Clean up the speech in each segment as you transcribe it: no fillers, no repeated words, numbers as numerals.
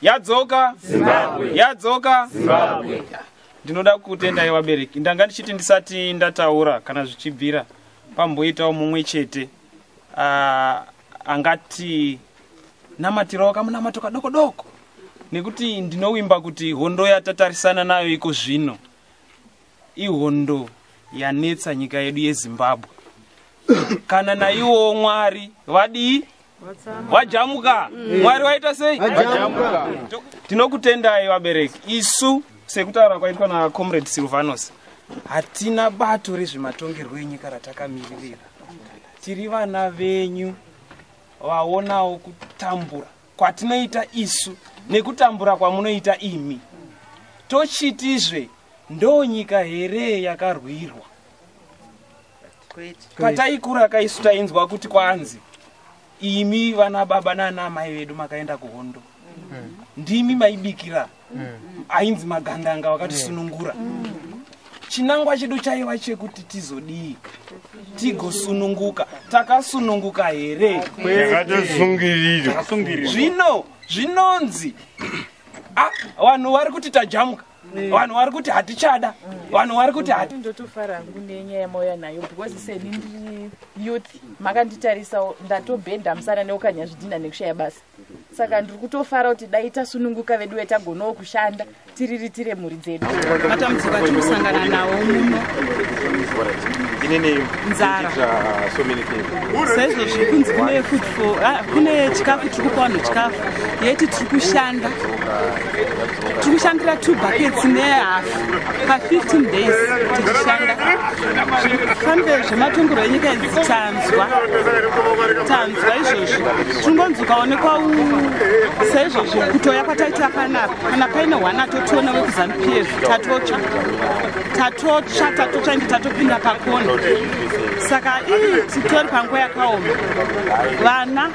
Yadzoka. Yadzoka. Zimbabwe. Yadzoka. Zimbabwe. Ndinoda kutendai vabereki. Ndanga ndichiti ndisati ndataura kana zvichibvira pamboitawo mumwe chete angati namatirawo kamunamato kadoko doko, nekuti ndinowimba kuti hondo yatatarisana nayo iko zvino ihondo yanetsa nyika yedu yeZimbabwe. Kana naiwo Mwari vadii wajamuka. Mwari waita sei? Wajamuka. Tinokutendai vabereki. Isu sekutaura kwaitwa na Comrade Silvanos, hatina bato rezvematongerwo enyika ratakamiririra. Tiri vana venyu vaonawo kutambura kwatinoita isu nekutambura kwamunoita imi. Tochitizve ndo nyika here yakarwirwa. Pataikura kaisu tainzwa kuti kwanzi imi vana baba nana mai vedu makaenda kuhondo, ndimi maibikira ainzi magandanga wakatisunungura. Chinangwa chedu chaiva chekuti tizodii, tigosununguka. Takasununguka here? Zvino zvinonzi vanhu vari kuti tajamuka, vanhu vari kuti hatichada, vanhu vari kuti hati. Ndotofara ngune nyaya moya nayo because seni ndiri youth makanditarisa ndatobhenda musana neukanya zvidhina nekushaya basa. Saka ndiri kutofara kuti dai tasununguka vedu vetagonawo kushanda tiriritire mhuri dzedu. Matambudziko atinosangana nawo muno nzara. Saizvozvi kunzi kune food for kune chikafu tiri kupa vanhu chikafu yeti tiri kushanda. Tiri kushandira 2 buckets nehafu pa15 days tichishanda. Zvifambe zvematongero enyika idzi tanzwa izvozvi. Tingonzwikaonekwa saizvozvi kutoya kwataita panapa kana paine hwana totiona wekuZANU-PF tatotsva ende tatopinda pakona. Saka titori panguva yakaoma. Vana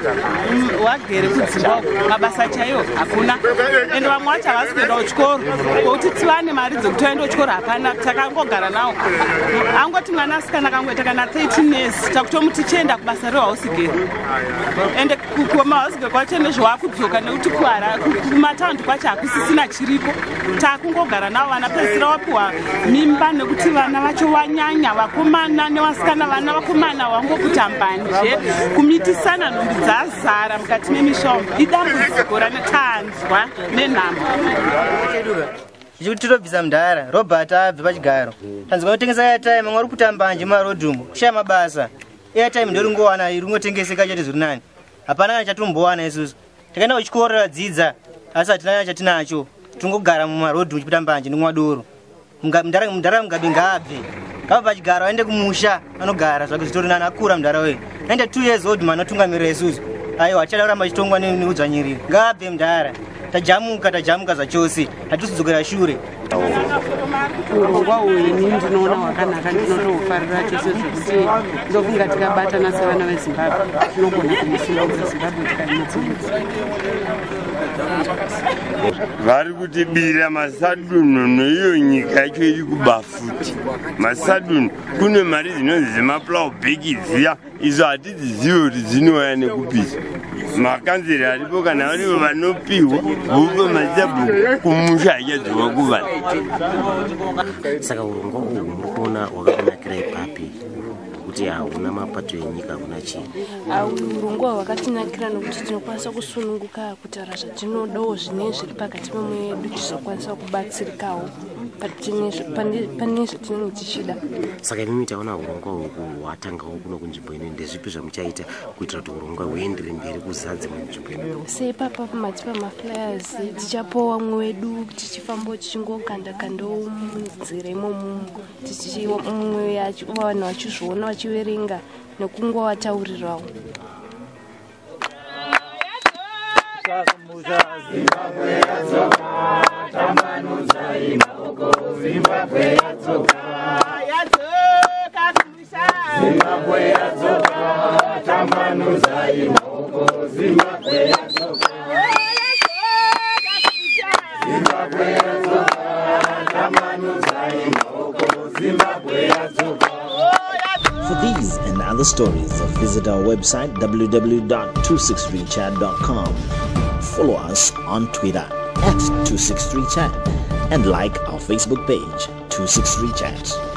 wagere kuZimbabwe mabasa chaiwo hakuna, ende vamwe vacho havasi kuenda kuchikoro kuti tivane mari dzekutoenda kuchikoro hapana. Takangogara nawo angoti mwana asikana kangoita kana 13 years takutomuti tichienda kubasa rehouse girl, ende kumahouse girl kwacho nezvawakudzoka nekuti kumataundi kwacho hakusisina chiripo. Takungogara navo vana pedzisira wapiwa mimba nekuti vana vacho wanyanya, vakomana nevasikana. Vana vakomana wangokutambanje kumitisana, nhumbi dzazara mukati memishomba. Idambudziko ranetanzwa nenhamo. Ichi tirobvisa mudhara Robert abve pachigaro. Tanzwa kutengesa airtime, mamwe ari kutambanje marodhumu kushaya mabasa. Airtime ndoringowana iringotengeseka chete zviri nani. Hapana kana chatombowana isusu. Takaenda kuchikoro radzidza asi hatina chatinacho. Tongogara mumarodhumu chiputambanje nomwadoro. Mudhara mugabe ngaabve. Ngabva pachigaro aende kumusha anogara zvake zvitori nani akura mudhara we. 2 years old man otungamirira isusu. Aiwa achada kuramba achitongwa neudzvanyiriri. Ngabve mudhara. Tajamuka zvachose. Hatisidzokera shure. Urongwa uini ndinoona hwakanaka, ndinotofarira chose zvekuti ndofunga tikabatana sevana veZimbabwe tinogona kumusimbudza Zimbabwe tikaimutsimudza. Vari kutibira masadunu neiyo nyika yacho iri kubafuti. Masadunu kune mari dzinonzi dzemaplow bag dziya, izo hatidzizivi kuti dzinouya nekupisa. Makanzeri aripo kana varivo vanopiwa vopa mazabhuku kumusha achadzoka kuvanhu. Saka urongwa uhu murikuona hwakakunakira ipapi kuti hauna mapato enyika, hakuna chinhu. Urongwa hwakatinakira nokuti tinokwanisa kusununguka kutaura zvatinodawo zvine zviri pakati pemwoyo yedu tizokwanisa kubatsirikawo pane zvatinenge tichida. Saka imimi taona urongwa uhu hwatangawo kuno kunzvimbo ino, ndezvipi zvamuchaita kuitira kuti urongwa huendere mberi kuzadze munzvimbo ino? Seipapa pamati pamaflyers tichapowa mwe wedu tichifambawo tichingokanda-kandawo munzira imomo mumwe vanhu vachizviona vachiverenga nekungowataurirawo. Zimbabwe Yadzoka, tambanudzai maoko. Zimbabwe Yadzoka, Zimbabwe Yadzoka, tambanudzai maoko. Zimbabwe Yadzoka, Zimbabwe Yadzoka, tambanudzai maoko. Zimbabwe Yadzoka. For these and other stories, visit our website www.263chat.com. follow us on Twitter @263chat and like our Facebook page 263chat.